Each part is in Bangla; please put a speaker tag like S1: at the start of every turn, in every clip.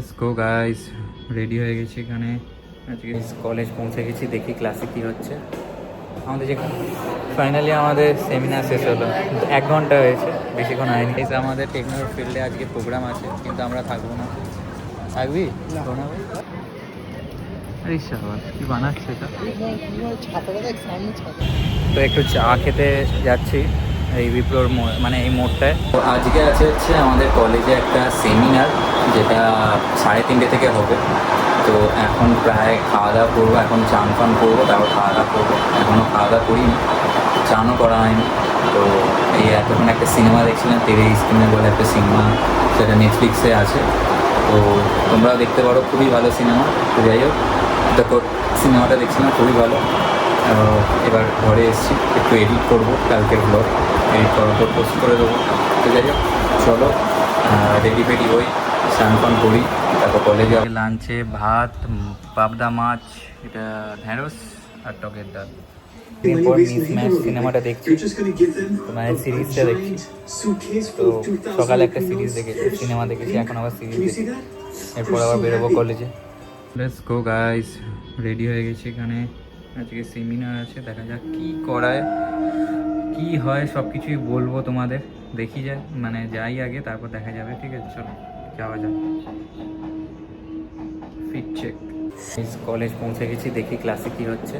S1: লেটস গো গাইস, রেডি হয়ে গেছি। এখানে আজকে কলেজ পৌঁছে গেছি, দেখি ক্লাসে কী হচ্ছে। আমাদের যে ফাইনালি আমাদের সেমিনার শেষ হলো, 1 ঘন্টা হয়েছে, বেশিক্ষণ হয়নি। আমাদের টেকনোর ফিল্ডে আজকে প্রোগ্রাম আছে, কিন্তু আমরা থাকবো না। থাকবি? আরে শাবাশ, কি বানাচ্ছে এটা? তো একটু চা খেতে যাচ্ছি এই বিপ্লর মানে এই মোড়টায়। তো আজকে হচ্ছে আমাদের কলেজে একটা সেমিনার, যেটা 3:30 থেকে হবে। তো এখন প্রায় খাওয়া দাওয়া করবো, এখন চান ফান করবো, তারপর খাওয়া দাওয়া করবো। এখনও খাওয়া দাওয়া করিনি, চানও করা হয়নি। তো এই এতক্ষণ একটা সিনেমা দেখছিলাম, তেরে স্ক্রিনে বলে একটা সিনেমা, সেটা নেটফ্লিক্সে আছে। তো তোমরাও দেখতে পারো, খুবই ভালো সিনেমা। তো যাই হোক, দেখো সিনেমাটা দেখছিলাম, খুবই ভালো। এবার ঘরে এসেছি, একটু এডিট করবো কালকের ব্লগ, এডিট করার পর পোস্ট করে দেবো। তো যাই হোক, চলো রেডি ফেডি হই, স্নান ফান করি, তারপর কলেজে। লাঞ্চে ভাত, পাবদা মাছ, এটা ঢ্যাঁড়স আর টকের ডাল। এরপর মিসম্যাচ সিনেমাটা দেখছি, মানে সিরিজটা দেখছি। তো সকালে একটা সিরিজ দেখেছি, সিনেমা দেখেছি, এখন আবার সিরিজ দেখি। এরপর আবার বেরোবো কলেজে। লেটস গো গাইস, রেডি হয়ে গেছি। এখানে আজকে সেমিনার আছে, দেখা যাক কি করায়, কি হয়, সব কিছুই বলবো তোমাদের। দেখি যায়, মানে যাই আগে, তারপর দেখা যাবে। ঠিক আছে, চলো যাওয়া যাক। Fit check. কলেজ পৌঁছে গেছি, দেখি ক্লাসে কি হচ্ছে।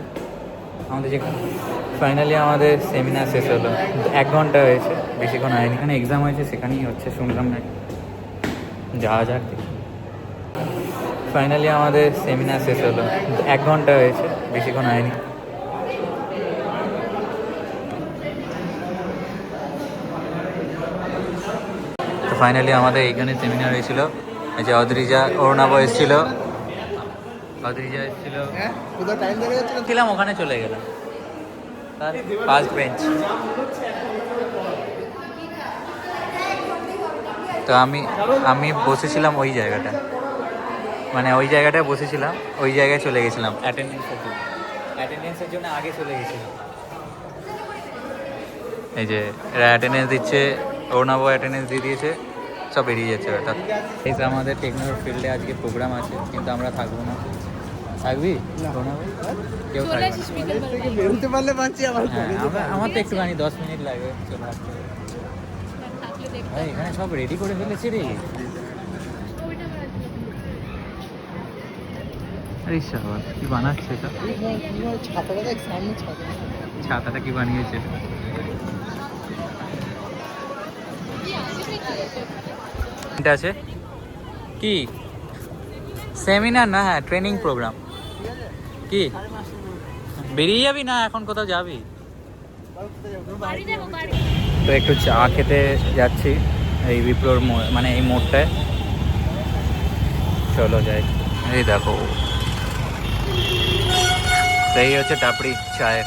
S1: আমাদের যে ফাইনালি আমাদের সেমিনার শেষ হলো, 1 ঘন্টা হয়েছে, বেশিক্ষণ হয়নি। এখানে এক্সাম হয়েছে, সেখানেই হচ্ছে, শুনলাম না। যাওয়া যাক দেখি। ফাইনালি আমাদের সেমিনার শেষ হলো, 1 ঘন্টা হয়েছে, বেশিক্ষণ হয়নি। তো ফাইনালি আমাদের এইখানে সেমিনার হয়েছিল। এই যে অদ্রিজা, অরুণাব এসেছিল, অদ্রিজা এসেছিল, ছিলাম ওখানে, চলে গেলাম তার ফার্স্ট বেঞ্চ। তো আমি বসেছিলাম ওই জায়গাটা, মানে ওই জায়গাটায় বসেছিলাম, ওই জায়গায় চলে গেছিলাম অ্যাটেন্ডেন্সের জন্য আগে চলে গেছিলাম। এই যে এরা অ্যাটেন্ডেন্স দিচ্ছে, অরুণাব অ্যাটেন্ডেন্স দিয়ে দিয়েছে, সব বেরিয়ে যাচ্ছে অর্থাৎ। এই যে আমাদের টেকনোর ফিল্ডে আজকে প্রোগ্রাম আছে, কিন্তু আমরা থাকবো না। থাকবি? কেউ থাকবে না। হ্যাঁ, আমার তো একটুখানি 10 মিনিট লাগবে চলে আসতে। ভাই এখানে সব রেডি করে ফেলেছে রে। আরে শাবাশ, কি বানাচ্ছে এটা? ছাতাটা কি বানিয়েছে? এটা আছে কি? সেমিনার না, হ্যাঁ ট্রেনিং প্রোগ্রাম। কি বেরিয়ে যাবি না এখন কোথাও যাবি? তো একটু চা খেতে যাচ্ছি এই বিপ্লর মানে এই মোড়টায়। চলো যাই। এই দেখো, এই হচ্ছে টাপড়ি চায়ের।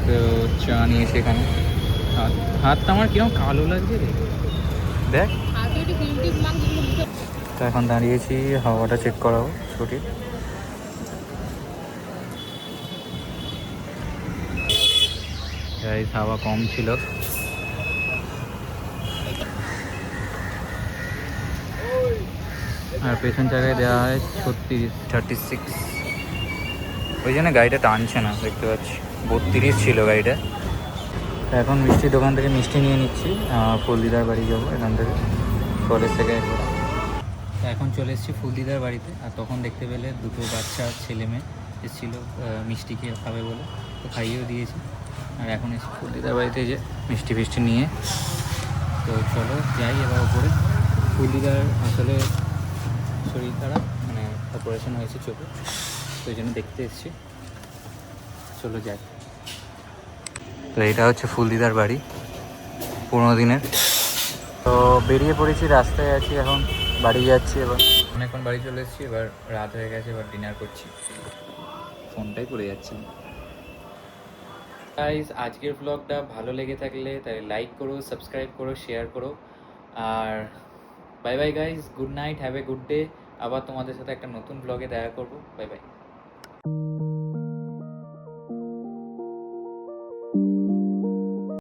S1: তো চা নিয়েছি এখানে। হাতটা আমার কিরকম কালো লাগছে রে, দেখ। তো এখন দাঁড়িয়েছি, হাওয়াটা চেক করাবো ছুটি। হাওয়া কম ছিল। আর পেছন জায়গায় দেওয়া হয় 36, ওই জন্য গাড়িটা টানছে না, দেখতে পাচ্ছি। 32 ছিল গাড়িটা। এখন মিষ্টির দোকান থেকে মিষ্টি নিয়ে নিচ্ছি, ফুলদিদার বাড়ি যাবো এখান থেকে, কলেজ থেকে। এখন চলে এসেছি ফুলদিদার বাড়িতে, আর তখন দেখতে পেলে দুটো বাচ্চা ছেলে মেয়ে এসেছিলো মিষ্টি খেয়ে খাবে বলে, তো খাইয়েও দিয়েছি। আর এখন এসে ফুলদিদার বাড়িতে যে মিষ্টি ফিষ্টি নিয়ে। তো চলো যাই এবার ওপরে। ফুলদিদার আসলে শরীর খারাপ, মানে অপারেশন হয়েছে চোখে, তো ওই জন্য দেখতে এসেছি। চলো যাই। তো এটা হচ্ছে ফুলদিদার বাড়ি, 15 দিনের। তো বেরিয়ে পড়েছি, রাস্তায় আছি এখন, বাড়ি যাচ্ছি এবার। এখন বাড়ি চলে এসেছি, এবার রাত হয়ে গেছে, এবার ডিনার করছি। ফোনটাই পড়ে যাচ্ছে। গাইস, আজকের ব্লগটা ভালো লেগে থাকলে তাই লাইক করো, সাবস্ক্রাইব করো, শেয়ার করো। আর bye bye guys, good night, have a good day. আবার তোমাদের সাথে একটা নতুন ব্লগে দেখা করবো। Bye by.